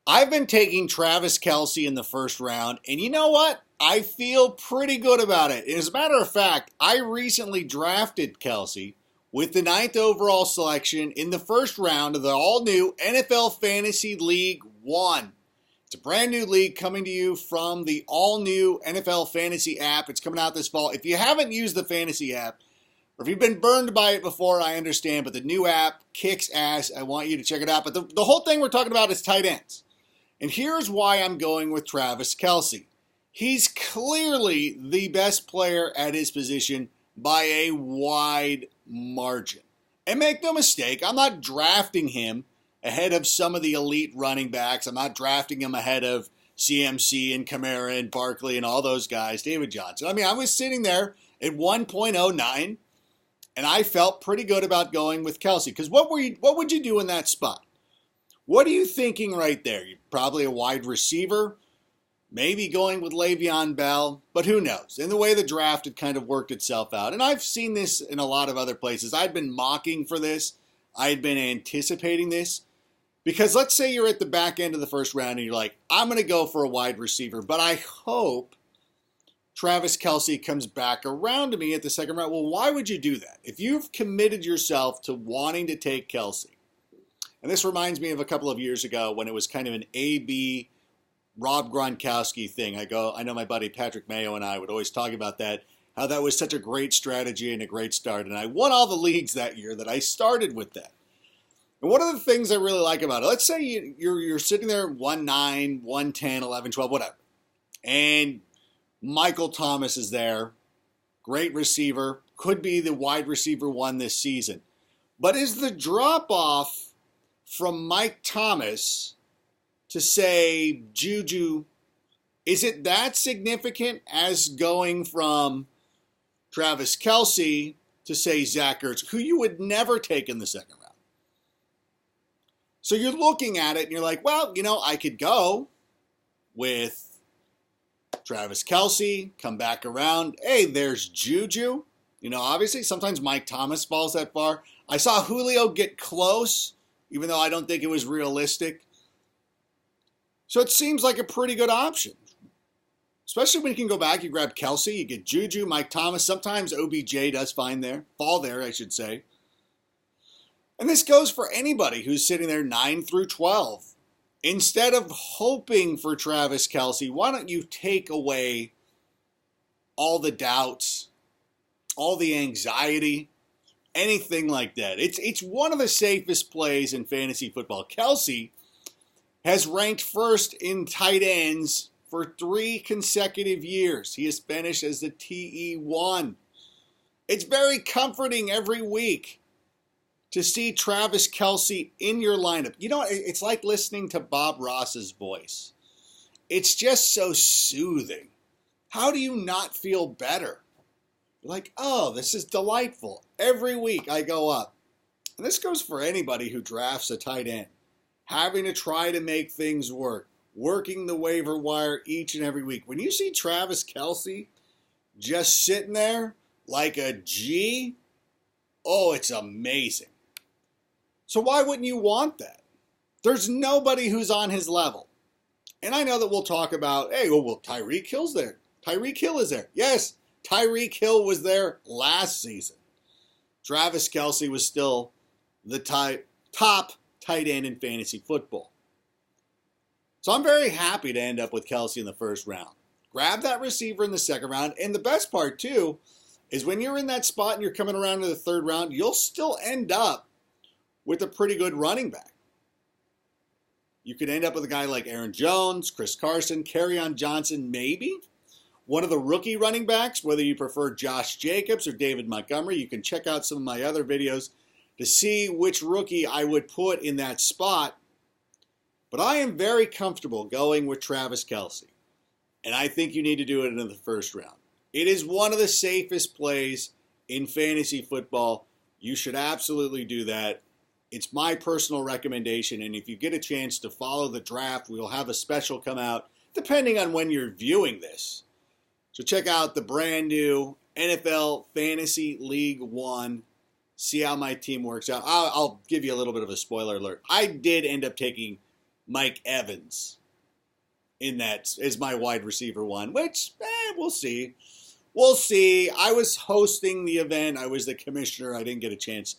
I've been taking Travis Kelce in the first round, and you know what? I feel pretty good about it. As a matter of fact, I recently drafted Kelce with the ninth overall selection in the first round of the all-new NFL Fantasy League 1. It's a brand new league coming to you from the all-new NFL Fantasy app. It's coming out this fall. If you haven't used the Fantasy app, or if you've been burned by it before, I understand, but the new app kicks ass. I want you to check it out. But the whole thing we're talking about is tight ends. And here's why I'm going with Travis Kelce. He's clearly the best player at his position by a wide margin. And make no mistake, I'm not drafting him ahead of some of the elite running backs. I'm not drafting him ahead of CMC and Kamara and Barkley and all those guys, David Johnson. I mean, I was sitting there at 1.09, and I felt pretty good about going with Kelce. Because what would you do in that spot? What are you thinking right there? You're probably a wide receiver, maybe going with Le'Veon Bell, but who knows? In the way the draft had kind of worked itself out. And I've seen this in a lot of other places. I'd been mocking for this. I'd been anticipating this. Because let's say you're at the back end of the first round and you're like, I'm going to go for a wide receiver, but I hope Travis Kelce comes back around to me at the second round. Well, why would you do that? If you've committed yourself to wanting to take Kelce, and this reminds me of a couple of years ago when it was kind of an A-B Rob Gronkowski thing. I know my buddy Patrick Mayo and I would always talk about that, how that was such a great strategy and a great start. And I won all the leagues that year that I started with that. And one of the things I really like about it, let's say you're sitting there 1-9, 1-10, 11, 12, whatever. And Michael Thomas is there, great receiver, could be the wide receiver one this season. But is the drop-off from Mike Thomas to, say, Juju, is it that significant as going from Travis Kelce to, say, Zach Ertz, who you would never take in the second round? So you're looking at it and you're like, well, I could go with Travis Kelce, come back around. Hey, there's Juju. Obviously sometimes Mike Thomas falls that far. I saw Julio get close, even though I don't think it was realistic. So it seems like a pretty good option. Especially when you can go back, you grab Kelce, you get Juju, Mike Thomas. Sometimes OBJ does fall there, I should say. And this goes for anybody who's sitting there 9 through 12. Instead of hoping for Travis Kelce, why don't you take away all the doubts, all the anxiety, anything like that? It's one of the safest plays in fantasy football. Kelce has ranked first in tight ends for 3 consecutive years. He has finished as the TE1. It's very comforting every week to see Travis Kelce in your lineup. It's like listening to Bob Ross's voice. It's just so soothing. How do you not feel better? You're like, oh, this is delightful. Every week I go up. And this goes for anybody who drafts a tight end. Having to try to make things work. Working the waiver wire each and every week. When you see Travis Kelce just sitting there like a G, oh, it's amazing. So why wouldn't you want that? There's nobody who's on his level. And I know that we'll talk about, hey, well, Tyreek Hill's there. Tyreek Hill is there. Yes, Tyreek Hill was there last season. Travis Kelce was still the top tight end in fantasy football. So I'm very happy to end up with Kelce in the first round. Grab that receiver in the second round. And the best part, too, is when you're in that spot and you're coming around to the third round, you'll still end up with a pretty good running back. You could end up with a guy like Aaron Jones, Chris Carson, Kerryon Johnson, maybe. One of the rookie running backs, whether you prefer Josh Jacobs or David Montgomery. You can check out some of my other videos to see which rookie I would put in that spot. But I am very comfortable going with Travis Kelce. And I think you need to do it in the first round. It is one of the safest plays in fantasy football. You should absolutely do that. It's my personal recommendation, and if you get a chance to follow the draft, we'll have a special come out, depending on when you're viewing this. So check out the brand new NFL Fantasy League 1. See how my team works out. I'll give you a little bit of a spoiler alert. I did end up taking Mike Evans in that is my wide receiver one, which we'll see. We'll see. I was hosting the event. I was the commissioner. I didn't get a chance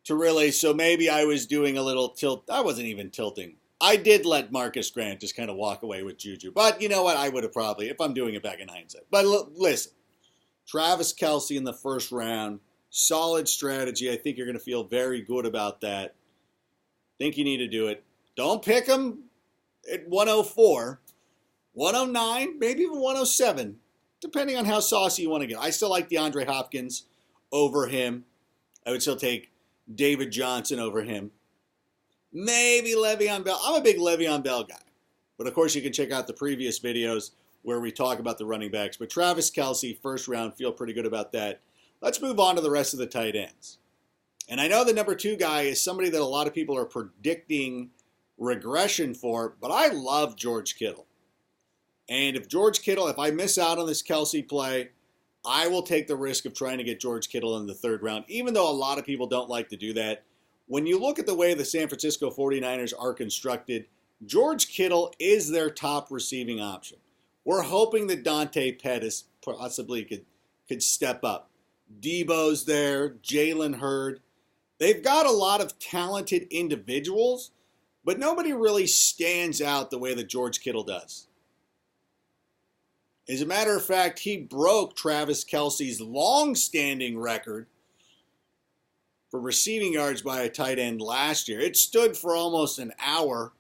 to really, so maybe I was doing a little tilt. I wasn't even tilting. I did let Marcus Grant just kind of walk away with Juju. But you know what? I would have probably, if I'm doing it back in hindsight. But listen, Travis Kelce in the first round, solid strategy. I think you're going to feel very good about that. Think you need to do it. Don't pick him at 104, 109, maybe even 107, depending on how saucy you want to get. I still like DeAndre Hopkins over him. I would still take David Johnson over him. Maybe Le'Veon Bell. I'm a big Le'Veon Bell guy. But, of course, you can check out the previous videos where we talk about the running backs. But Travis Kelce, first round, feel pretty good about that. Let's move on to the rest of the tight ends. And I know the number 2 guy is somebody that a lot of people are predicting regression for, but I love George Kittle. And if I miss out on this Kelce play, I will take the risk of trying to get George Kittle in the 3rd round, even though a lot of people don't like to do that. When you look at the way the San Francisco 49ers are constructed, George Kittle is their top receiving option. We're hoping that Dante Pettis possibly could step up. Debo's there, Jalen Hurd. They've got a lot of talented individuals, but nobody really stands out the way that George Kittle does. As a matter of fact, he broke Travis Kelce's long-standing record for receiving yards by a tight end last year. It stood for almost an hour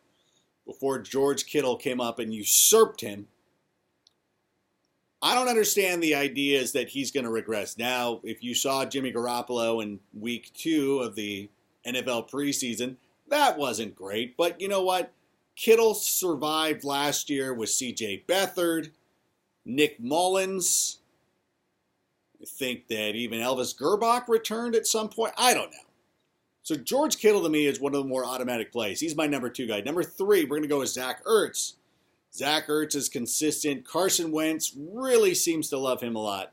before George Kittle came up and usurped him. I don't understand the ideas that he's going to regress. Now, if you saw Jimmy Garoppolo in week 2 of the NFL preseason, that wasn't great. But you know what? Kittle survived last year with C.J. Beathard, Nick Mullins. I think that even Elvis Gerbach returned at some point. I don't know. So George Kittle to me is one of the more automatic plays. He's my number 2 guy. Number 3, we're going to go with Zach Ertz. Zach Ertz is consistent. Carson Wentz really seems to love him a lot.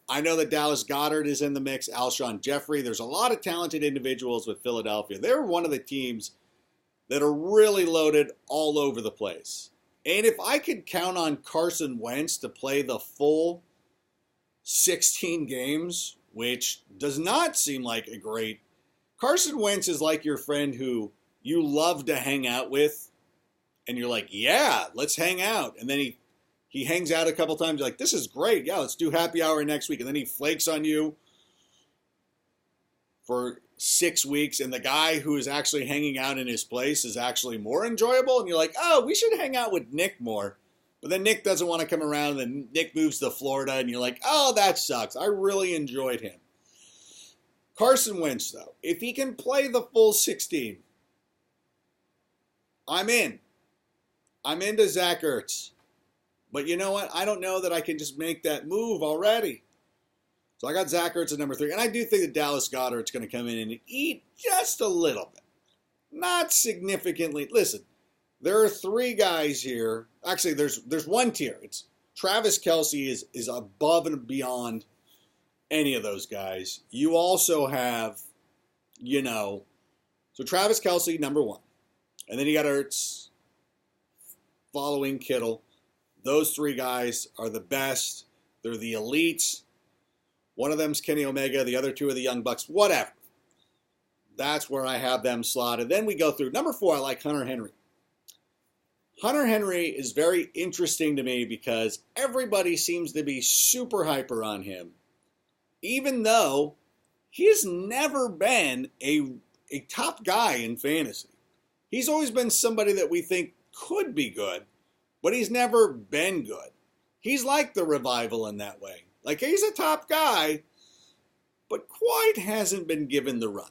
I know that Dallas Goedert is in the mix. Alshon Jeffrey. There's a lot of talented individuals with Philadelphia. They're one of the teams that are really loaded all over the place. And if I could count on Carson Wentz to play the full 16 games, which does not seem like a great... Carson Wentz is like your friend who you love to hang out with, and you're like, yeah, let's hang out. And then he hangs out a couple times. You're like, this is great. Yeah, let's do happy hour next week. And then he flakes on you for 6 weeks, and the guy who is actually hanging out in his place is actually more enjoyable. And you're like, oh, we should hang out with Nick more. But then Nick doesn't want to come around, and then Nick moves to Florida, and you're like, oh, that sucks. I really enjoyed him. Carson Wentz, though, if he can play the full 16, I'm in. I'm into Zach Ertz. But you know what? I don't know that I can just make that move already. So I got Zach Ertz at number 3. And I do think that Dallas Goedert's going to come in and eat just a little bit. Not significantly. Listen, there are 3 guys here. Actually, there's one tier. It's Travis Kelce is above and beyond any of those guys. You also have, so Travis Kelce, number 1. And then you got Ertz following Kittle. Those 3 guys are the best. They're the elites. One of them's Kenny Omega. The other 2 are the Young Bucks. Whatever. That's where I have them slotted. Then we go through. Number 4, I like Hunter Henry. Hunter Henry is very interesting to me because everybody seems to be super hyper on him, even though he has never been a top guy in fantasy. He's always been somebody that we think could be good, but he's never been good. He's like the Revival in that way. Like, he's a top guy, but quite hasn't been given the run,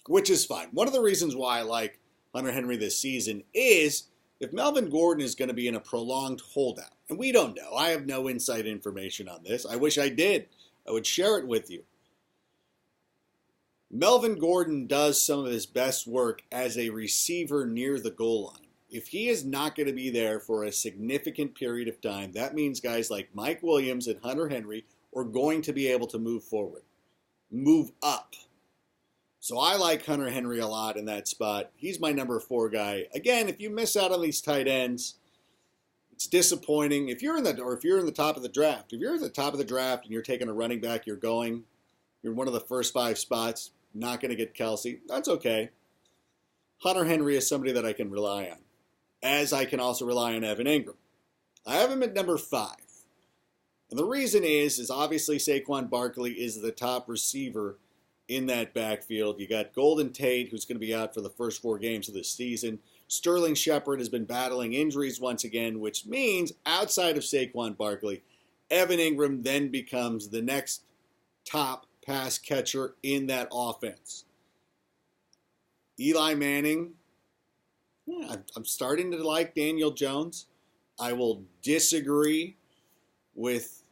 which is fine. One of the reasons why I like Hunter Henry this season is if Melvin Gordon is going to be in a prolonged holdout, and we don't know. I have no inside information on this. I wish I did. I would share it with you. Melvin Gordon does some of his best work as a receiver near the goal line. If he is not going to be there for a significant period of time, that means guys like Mike Williams and Hunter Henry are going to be able to move forward, move up. So I like Hunter Henry a lot in that spot. He's my number 4 guy. Again, if you miss out on these tight ends, it's disappointing. If you're in the top of the draft, if you're at the top of the draft and you're taking a running back, you're one of the first 5 spots, not going to get Kelce. That's okay. Hunter Henry is somebody that I can rely on, as I can also rely on Evan Ingram. I have him at number 5. And the reason is obviously Saquon Barkley is the top receiver in that backfield. You got Golden Tate, who's going to be out for the first 4 games of this season. Sterling Shepard has been battling injuries once again, which means outside of Saquon Barkley, Evan Ingram then becomes the next top pass catcher in that offense. Eli Manning, I'm starting to like Daniel Jones. I will disagree with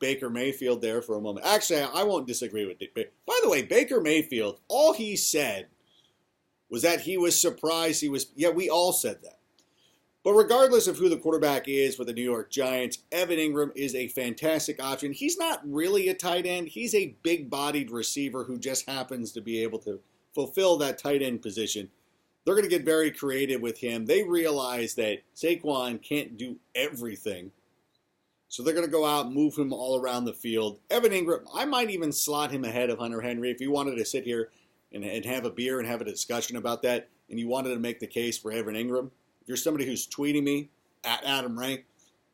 Baker Mayfield there for a moment. Actually, I won't disagree with Baker. By the way, Baker Mayfield, all he said was that he was surprised. We all said that. But regardless of who the quarterback is for the New York Giants, Evan Ingram is a fantastic option. He's not really a tight end. He's a big-bodied receiver who just happens to be able to fulfill that tight end position. They're going to get very creative with him. They realize that Saquon can't do everything. So they're going to go out and move him all around the field. Evan Ingram, I might even slot him ahead of Hunter Henry. If you wanted to sit here and have a beer and have a discussion about that, and you wanted to make the case for Evan Ingram, if you're somebody who's tweeting me at Adam Rank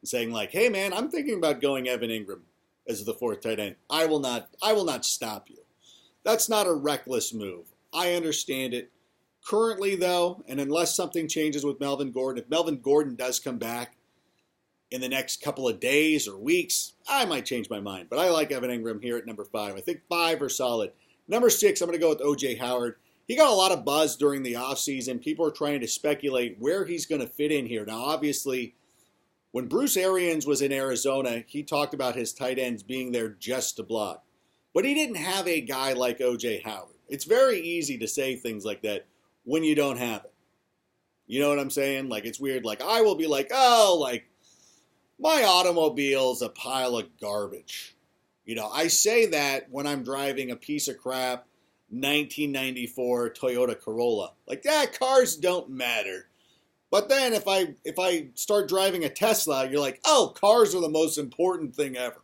and saying like, hey man, I'm thinking about going Evan Ingram as the 4th tight end, I will not stop you. That's not a reckless move. I understand it. Currently though, and unless something changes with Melvin Gordon, if Melvin Gordon does come back in the next couple of days or weeks, I might change my mind. But I like Evan Ingram here at number 5. I think 5 are solid. Number 6, I'm going to go with O.J. Howard. He got a lot of buzz during the offseason. People are trying to speculate where he's going to fit in here. Now, obviously, when Bruce Arians was in Arizona, he talked about his tight ends being there just to block. But he didn't have a guy like O.J. Howard. It's very easy to say things like that when you don't have it. You know what I'm saying? Like, it's weird. Like, I will be like, my automobile's a pile of garbage. You know, I say that when I'm driving a piece of crap 1994 Toyota Corolla. Like, cars don't matter. But then if I start driving a Tesla, you're like, oh, cars are the most important thing ever.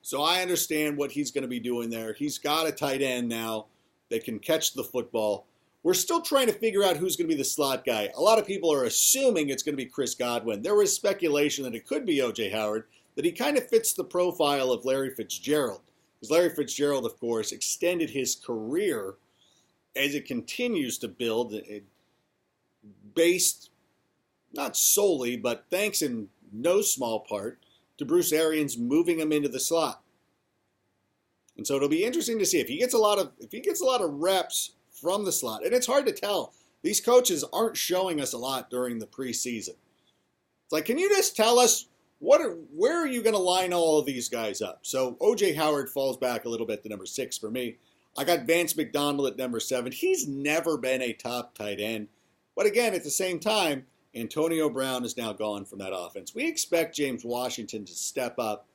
So I understand what he's going to be doing there. He's got a tight end now that can catch the football. We're still trying to figure out who's going to be the slot guy. A lot of people are assuming it's going to be Chris Godwin. There was speculation that it could be O.J. Howard, that he kind of fits the profile of Larry Fitzgerald. Because Larry Fitzgerald, of course, extended his career as it continues to build, based not solely, but thanks in no small part to Bruce Arians moving him into the slot. And so it'll be interesting to see if he gets a lot of reps from the slot. And it's hard to tell. These coaches aren't showing us a lot during the preseason. It's like, can you just tell us where are you going to line all of these guys up? So O.J. Howard falls back a little bit to number 6 for me. I got Vance McDonald at number 7. He's never been a top tight end. But again, at the same time, Antonio Brown is now gone from that offense. We expect James Washington to step up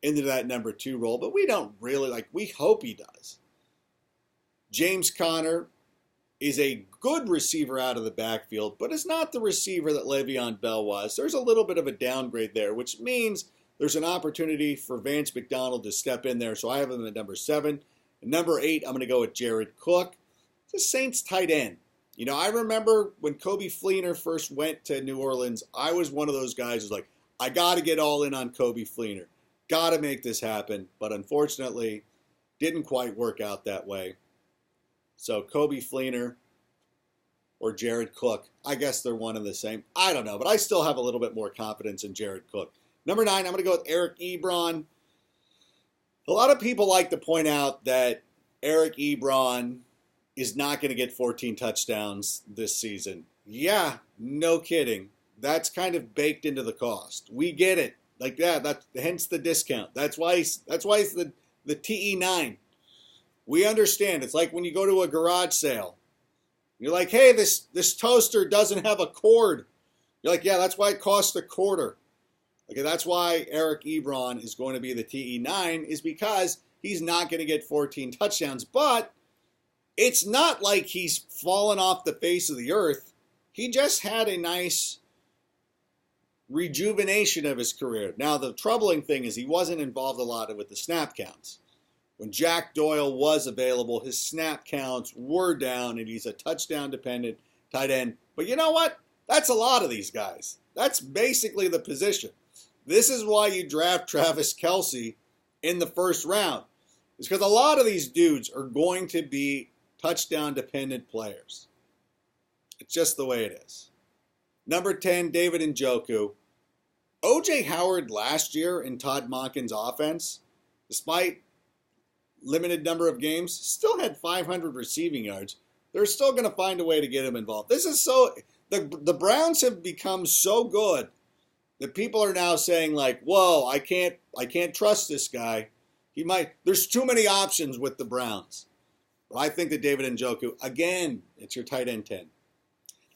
into that number 2 role, but we don't really, we hope he does. James Conner is a good receiver out of the backfield, but is not the receiver that Le'Veon Bell was. There's a little bit of a downgrade there, which means there's an opportunity for Vance McDonald to step in there. So I have him at number 7. And number 8, I'm going to go with Jared Cook. The Saints tight end. You know, I remember when Kobe Fleener first went to New Orleans, I was one of those guys who's like, I got to get all in on Kobe Fleener. Got to make this happen. But unfortunately, didn't quite work out that way. So Kobe Fleener or Jared Cook, I guess they're one and the same. I don't know, but I still have a little bit more confidence in Jared Cook. Number 9, I'm going to go with Eric Ebron. A lot of people like to point out that Eric Ebron is not going to get 14 touchdowns this season. Yeah, no kidding. That's kind of baked into the cost. We get it. That's hence the discount. That's why it's the TE9. We understand. It's like when you go to a garage sale. You're like, hey, this toaster doesn't have a cord. You're like, yeah, that's why it costs a quarter. Okay, that's why Eric Ebron is going to be the TE9, is because he's not going to get 14 touchdowns. But It's not like he's fallen off the face of the earth. He just had a nice rejuvenation of his career. Now, the troubling thing is he wasn't involved a lot with the snap counts. When Jack Doyle was available, his snap counts were down, and he's a touchdown-dependent tight end. But you know what? That's a lot of these guys. That's basically the position. This is why you draft Travis Kelce in the first round. It's because a lot of these dudes are going to be touchdown-dependent players. It's just the way it is. Number 10, David Njoku. O.J. Howard last year in Todd Monken's offense, despite limited number of games, still had 500 receiving yards. They're still going to find a way to get him involved. This is so... The Browns have become so good that people are now saying, like, whoa, I can't trust this guy. There's too many options with the Browns. But I think that David Njoku, again, it's your tight end 10.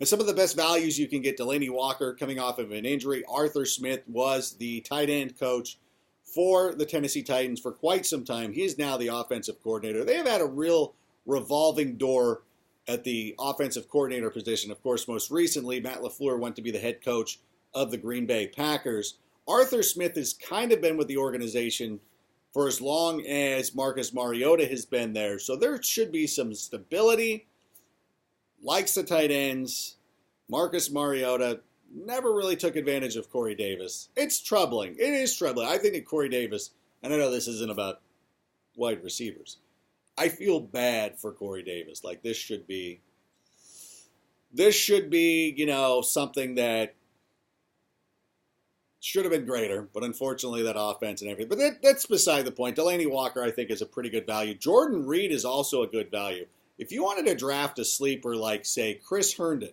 And some of the best values you can get, Delaney Walker coming off of an injury. Arthur Smith was the tight end coach for the Tennessee Titans for quite some time. He is now the offensive coordinator. They have had a real revolving door at the offensive coordinator position. Of course, most recently, Matt LaFleur went to be the head coach of the Green Bay Packers. Arthur Smith has kind of been with the organization for as long as Marcus Mariota has been there. So there should be some stability. Likes the tight ends. Marcus Mariota never really took advantage of Corey Davis. It's troubling. It is troubling. I think that Corey Davis, and I know this isn't about wide receivers, I feel bad for Corey Davis. Like, this should be, something that should have been greater, but unfortunately that offense and everything. But that's beside the point. Delaney Walker, I think, is a pretty good value. Jordan Reed is also a good value. If you wanted to draft a sleeper like, say, Chris Herndon,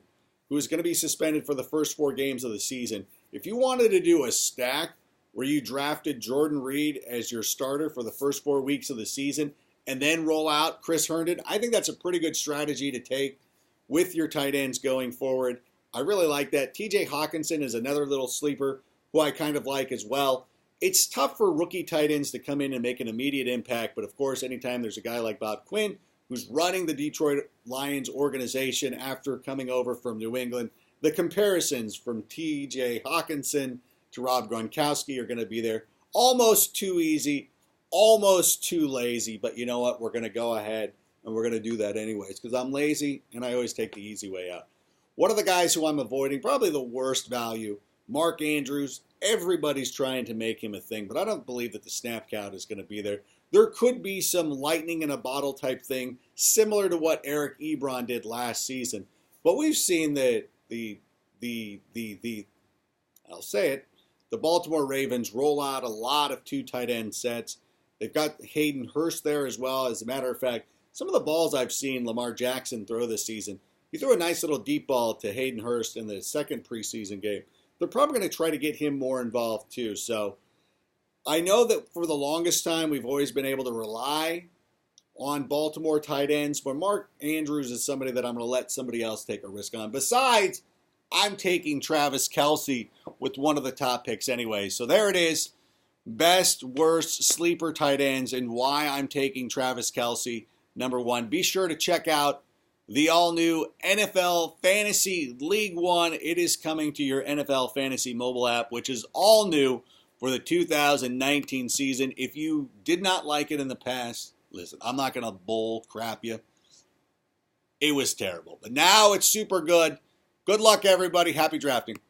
who is going to be suspended for the first 4 games of the season, if you wanted to do a stack where you drafted Jordan Reed as your starter for the first 4 weeks of the season and then roll out Chris Herndon, I think that's a pretty good strategy to take with your tight ends going forward. I really like that. TJ Hawkinson is another little sleeper who I kind of like as well. It's tough for rookie tight ends to come in and make an immediate impact, but of course, anytime there's a guy like Bob Quinn, who's running the Detroit Lions organization after coming over from New England, the comparisons from TJ Hawkinson to Rob Gronkowski are going to be there. Almost too easy, almost too lazy, but you know what? We're going to go ahead and we're going to do that anyways because I'm lazy and I always take the easy way out. One of the guys who I'm avoiding, probably the worst value, Mark Andrews. Everybody's trying to make him a thing, but I don't believe that the snap count is going to be there. There could be some lightning in a bottle type thing, similar to what Eric Ebron did last season. But we've seen that I'll say it, the Baltimore Ravens roll out a lot of 2 tight end sets. They've got Hayden Hurst there as well. As a matter of fact, some of the balls I've seen Lamar Jackson throw this season, he threw a nice little deep ball to Hayden Hurst in the second preseason game. They're probably going to try to get him more involved too. So I know that for the longest time we've always been able to rely on Baltimore tight ends, but Mark Andrews is somebody that I'm going to let somebody else take a risk on. Besides, I'm taking Travis Kelce with one of the top picks anyway. So there it is. Best, worst, sleeper tight ends and why I'm taking Travis Kelce, number 1. Be sure to check out the all-new NFL Fantasy League One. It is coming to your NFL Fantasy mobile app, which is all new for the 2019 season. If you did not like it in the past, listen, I'm not going to bull crap you. It was terrible. But now it's super good. Good luck, everybody. Happy drafting.